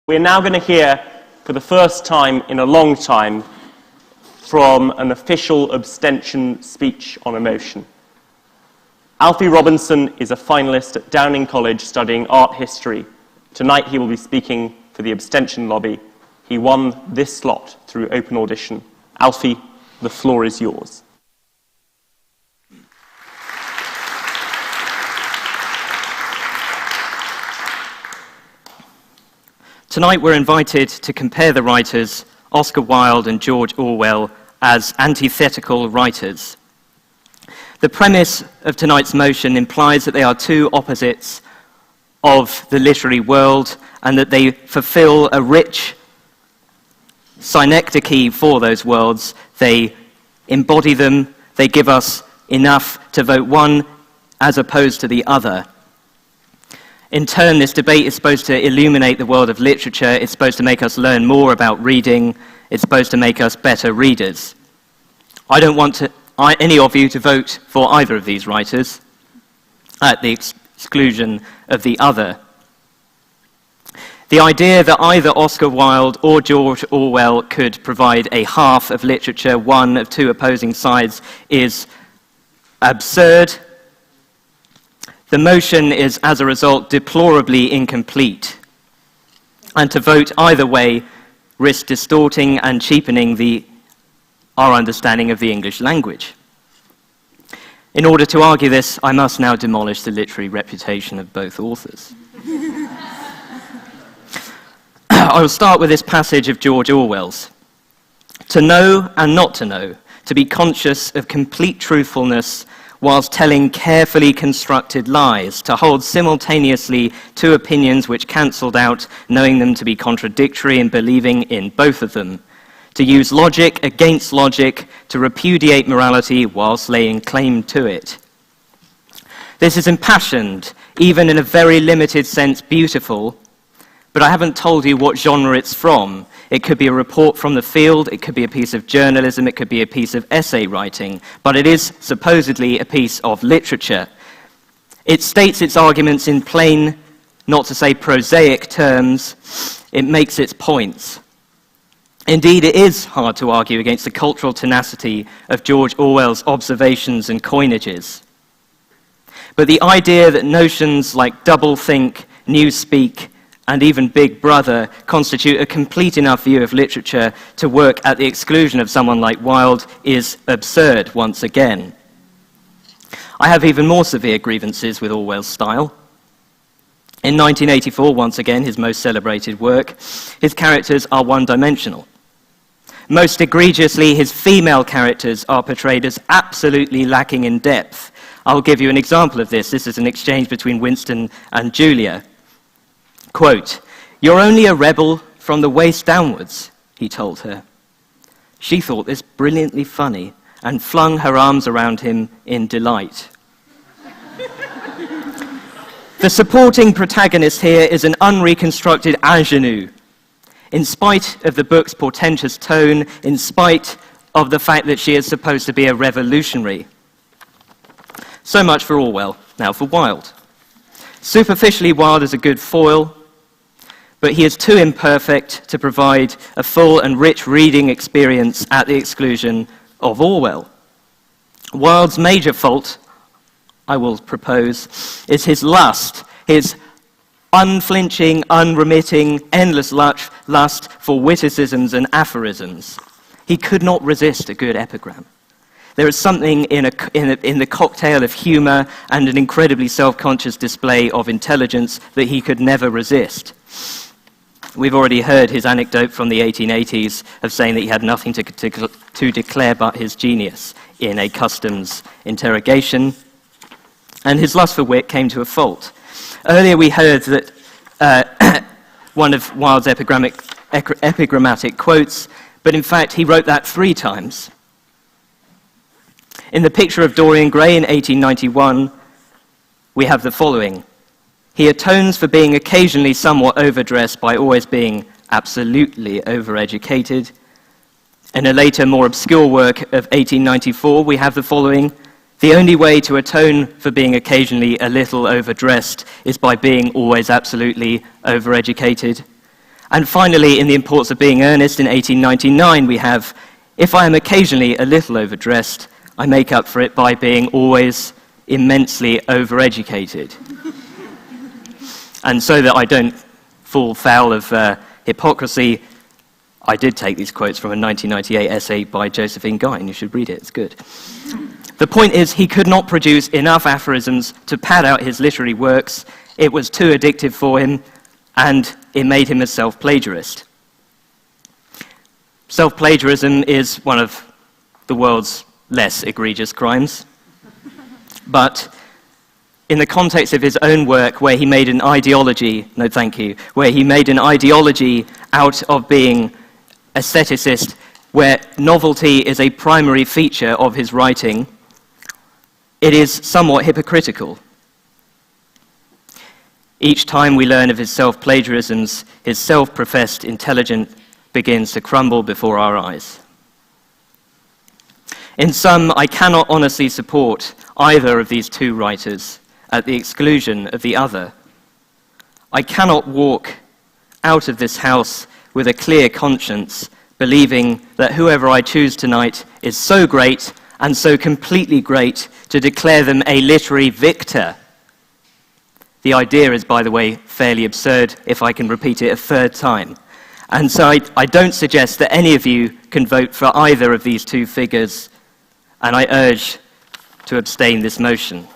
We're now going to hear, for the first time in a long time, from an official Abstention speech on emotion. Alfie Robinson is a finalist at Downing College studying art history. Tonight he will be speaking for the Abstention lobby. He won this slot through open audition. Alfie, the floor is yours. Tonight we're invited to compare the writers Oscar Wilde and George Orwell as antithetical writers. The premise of tonight's motion implies that they are two opposites of the literary world and that they fulfill a rich synecdoche for those worlds. They embody them, they give us enough to vote one as opposed to the other. In turn, this debate is supposed to illuminate the world of literature, it's supposed to make us learn more about reading, it's supposed to make us better readers. I don't want any of you to vote for either of these writers, at the exclusion of the other. The idea that either Oscar Wilde or George Orwell could provide a half of literature, one of two opposing sides, is absurd. The motion is, as a result, deplorably incomplete. And to vote either way risks distorting and cheapening our understanding of the English language. In order to argue this, I must now demolish the literary reputation of both authors. I will start with this passage of George Orwell's. To know and not to know, to be conscious of complete truthfulness whilst telling carefully constructed lies, to hold simultaneously two opinions which cancelled out, knowing them to be contradictory and believing in both of them, to use logic against logic, to repudiate morality whilst laying claim to it. This is impassioned, even in a very limited sense beautiful, but I haven't told you what genre it's from. It could be a report from the field, it could be a piece of journalism, it could be a piece of essay writing, but it is supposedly a piece of literature. It states its arguments in plain, not to say prosaic terms. It makes its points. Indeed, it is hard to argue against the cultural tenacity of George Orwell's observations and coinages. But the idea that notions like doublethink, newspeak, and even Big Brother constitute a complete enough view of literature to work at the exclusion of someone like Wilde is absurd once again. I have even more severe grievances with Orwell's style. In 1984, once again, his most celebrated work, his characters are one-dimensional. Most egregiously, his female characters are portrayed as absolutely lacking in depth. I'll give you an example of this. This is an exchange between Winston and Julia. Quote, "You're only a rebel from the waist downwards," he told her. She thought this brilliantly funny and flung her arms around him in delight. The supporting protagonist here is an unreconstructed ingenue. In spite of the book's portentous tone, in spite of the fact that she is supposed to be a revolutionary. So much for Orwell. Now for Wilde. Superficially, Wilde is a good foil, but he is too imperfect to provide a full and rich reading experience at the exclusion of Orwell. Wilde's major fault, I will propose, is his lust, his unflinching, unremitting, endless lust for witticisms and aphorisms. He could not resist a good epigram. There is something in the cocktail of humor and an incredibly self-conscious display of intelligence that he could never resist. We've already heard his anecdote from the 1880s of saying that he had nothing to declare but his genius in a customs interrogation, and his lust for wit came to a fault. Earlier we heard that one of Wilde's epigrammatic quotes, but in fact he wrote that 3 times. In The Picture of Dorian Gray in 1891, we have the following. He atones for being occasionally somewhat overdressed by always being absolutely overeducated. In a later, more obscure work of 1894, we have the following. The only way to atone for being occasionally a little overdressed is by being always absolutely overeducated. And finally, in The Importance of Being Earnest in 1899, we have, if I am occasionally a little overdressed, I make up for it by being always immensely overeducated. And so that I don't fall foul of hypocrisy, I did take these quotes from a 1998 essay by Josephine Guy, and you should read it, it's good. The point is, he could not produce enough aphorisms to pad out his literary works. It was too addictive for him, and it made him a self-plagiarist. Self-plagiarism is one of the world's less egregious crimes, but in the context of his own work, where he made an ideology, where he made an ideology out of being aestheticist, where novelty is a primary feature of his writing, it is somewhat hypocritical. Each time we learn of his self-plagiarisms, his self-professed intelligence begins to crumble before our eyes. In sum, I cannot honestly support either of these two writers at the exclusion of the other. I cannot walk out of this house with a clear conscience, believing that whoever I choose tonight is so great and so completely great to declare them a literary victor. The idea is, by the way, fairly absurd if I can repeat it a third time. And so I don't suggest that any of you can vote for either of these two figures, and I urge to abstain this motion.